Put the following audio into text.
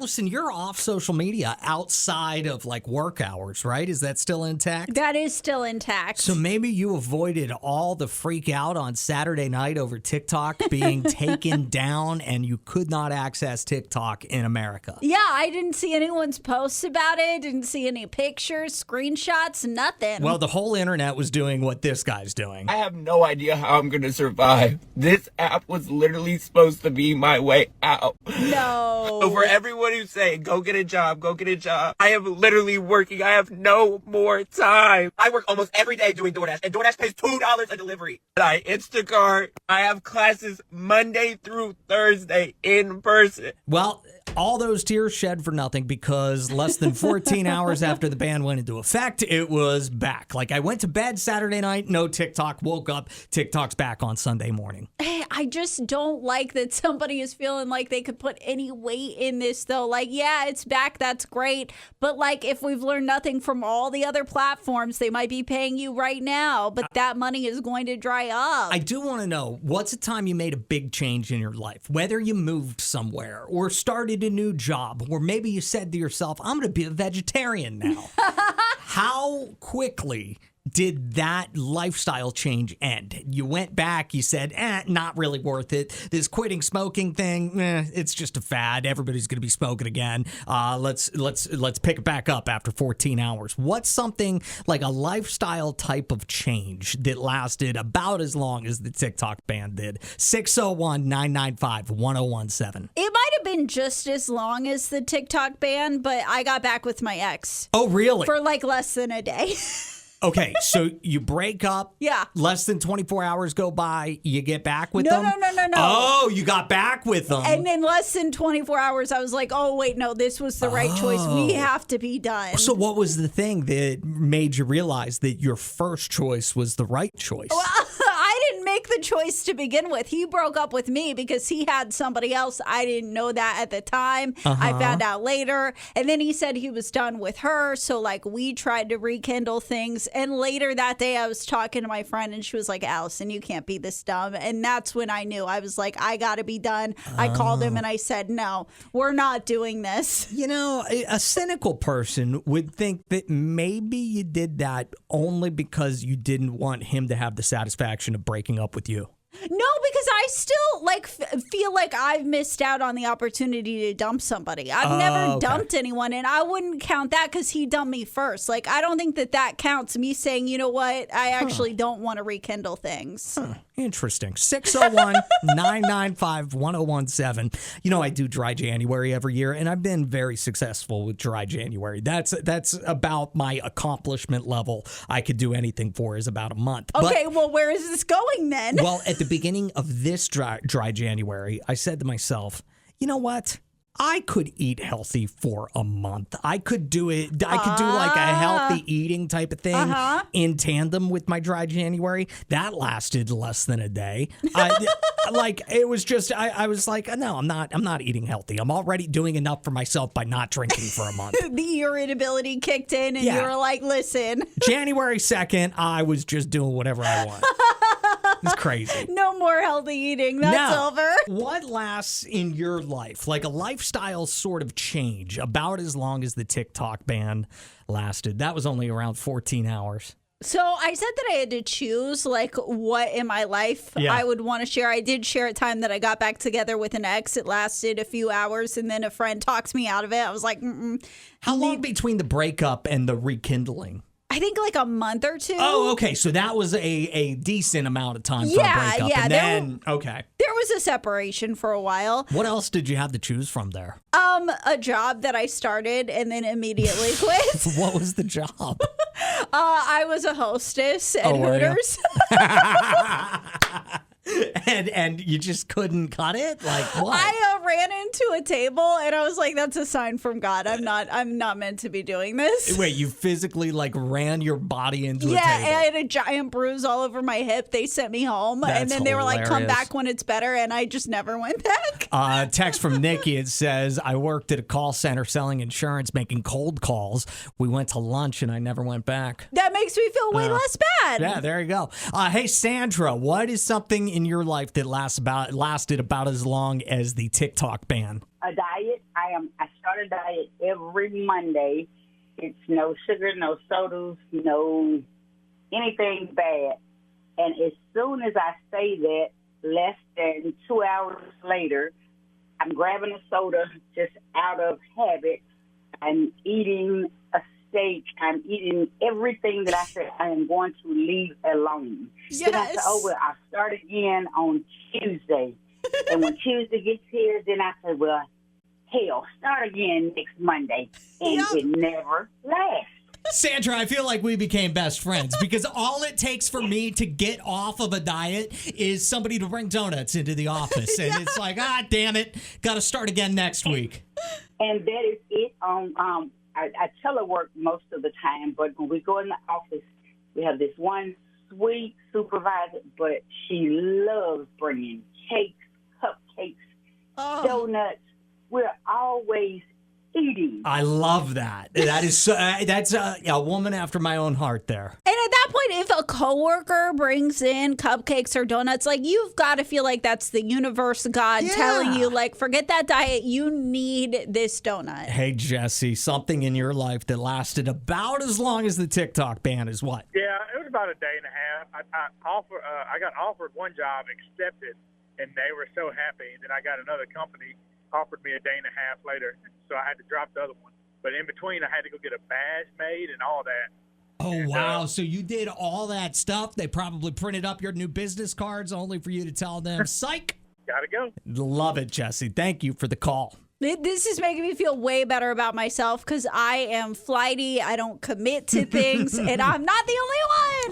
Allison, you're off social media outside of like work hours, right? Is that still intact? That is still intact. So maybe you avoided all the freak out on Saturday night over TikTok being taken down and you could not access TikTok in America. Yeah, I didn't see anyone's posts about it. Didn't see any pictures, screenshots, nothing. Well, the whole internet was doing what this guy's doing. I have no idea how I'm going to survive. This app was literally supposed to be my way out. No. So for everyone who's saying, go get a job, I am literally working. I have no more time. I work almost every day doing DoorDash, and DoorDash pays $2 a delivery. And I Instacart. I have classes Monday through Thursday in person. Well, all those tears shed for nothing because less than 14 hours after the ban went into effect, it was back. Like I went to bed Saturday night, no TikTok, woke up, TikTok's back on Sunday morning. Hey, I just don't like that somebody is feeling like they could put any weight in this, though. Like, yeah, it's back. That's great. But, like, if we've learned nothing from all the other platforms, they might be paying you right now, but that money is going to dry up. I do want to know, what's a time you made a big change in your life? Whether you moved somewhere or started a new job, or maybe you said to yourself, I'm going to be a vegetarian now. How quickly did that lifestyle change end? You went back, you said, not really worth it. This quitting smoking thing, it's just a fad. Everybody's going to be smoking again. Let's pick it back up after 14 hours. What's something like a lifestyle type of change that lasted about as long as the TikTok ban did? 601-995-1017. It might have been just as long as the TikTok ban, but I got back with my ex. Oh, really? For like less than a day. Okay, so you break up. Yeah. Less than 24 hours go by. You get back with them? No. Oh, you got back with them. And in less than 24 hours, I was like, oh, wait, no, this was the right choice. We have to be done. So what was the thing that made you realize that your first choice was the right choice? Well, I didn't make the choice to begin with. He broke up with me because he had somebody else. I didn't know that at the time. I found out later. And then he said he was done with her. So, like, we tried to rekindle things. And later that day, I was talking to my friend, and she was like, Allison, you can't be this dumb. And that's when I knew. I was like, I got to be done. I called him, and I said, no, we're not doing this. You know, a cynical person would think that maybe you did that only because you didn't want him to have the satisfaction of breaking up with you. No, because I still feel like I've missed out on the opportunity to dump somebody. I've never dumped anyone, and I wouldn't count that because he dumped me first. Like, I don't think that counts. Me saying, you know what, I actually don't want to rekindle things. Interesting. 601-995-1017. You know, I do Dry January every year, and I've been very successful with Dry January. That's about my accomplishment level. I could do anything for is about a month. Okay, well, where is this going then? Well, at the beginning of this dry January, I said to myself, you know what? I could eat healthy for a month. I could do it. I could do like a healthy eating type of thing in tandem with my Dry January. That lasted less than a day. It was just, I was like, no, I'm not eating healthy. I'm already doing enough for myself by not drinking for a month. The irritability kicked in, and you were like, listen. January 2nd, I was just doing whatever I want. It's crazy. No more healthy eating. That's over. What lasts in your life? Like a lifestyle sort of change about as long as the TikTok ban lasted. That was only around 14 hours. So I said that I had to choose like what in my life I would want to share. I did share a time that I got back together with an ex. It lasted a few hours, and then a friend talked me out of it. I was like, How long between the breakup and the rekindling? I think like a month or two. Oh, okay. So that was a decent amount of time for a breakup. Yeah. And then, okay. There was a separation for a while. What else did you have to choose from there? A job that I started and then immediately quit. What was the job? I was a hostess at Hooters. And you just couldn't cut it? Like what? I ran into a table and I was like, that's a sign from God. I'm not meant to be doing this. Wait, you physically like ran your body into a table? Yeah, I had a giant bruise all over my hip. They sent me home. And then they were like, come back when it's better. And I just never went back. Text from Nikki. It says, I worked at a call center selling insurance, making cold calls. We went to lunch and I never went back. That makes me feel way less bad. Yeah, there you go. Hey, Sandra, what is something in your your life that lasted about as long as the TikTok ban? A diet. I start a diet every Monday. It's no sugar, no sodas, no anything bad. And as soon as I say that, less than 2 hours later, I'm grabbing a soda just out of habit. I'm eating a steak. I'm eating everything that I said I am going to leave alone. Yes. Then I said, oh, well, I'll start again on Tuesday. And when Tuesday gets here, then I said, well, hell, start again next Monday. And it never lasts. Sandra, I feel like we became best friends because all it takes for me to get off of a diet is somebody to bring donuts into the office. And it's like, damn it, got to start again next week. And that is it. I telework most of the time, but when we go in the office, we have this one sweet supervisor, but she loves bringing cakes, cupcakes, donuts. We're always eating. I love that. That is that's a woman after my own heart there. And at that point, if a coworker brings in cupcakes or donuts, like you've got to feel like that's the universe, God telling you, like, forget that diet. You need this donut. Hey, Jesse, something in your life that lasted about as long as the TikTok ban is what? Yeah, it was about a day and a half. I got offered one job, accepted, and they were so happy. Then I got another company offered me a day and a half later, so I had to drop the other one. But in between, I had to go get a badge made and all that. Oh, And, wow. So you did all that stuff. They probably printed up your new business cards only for you to tell them, psych. Gotta go. Love it, Jesse. Thank you for the call. This is making me feel way better about myself because I am flighty. I don't commit to things, and I'm not the only one.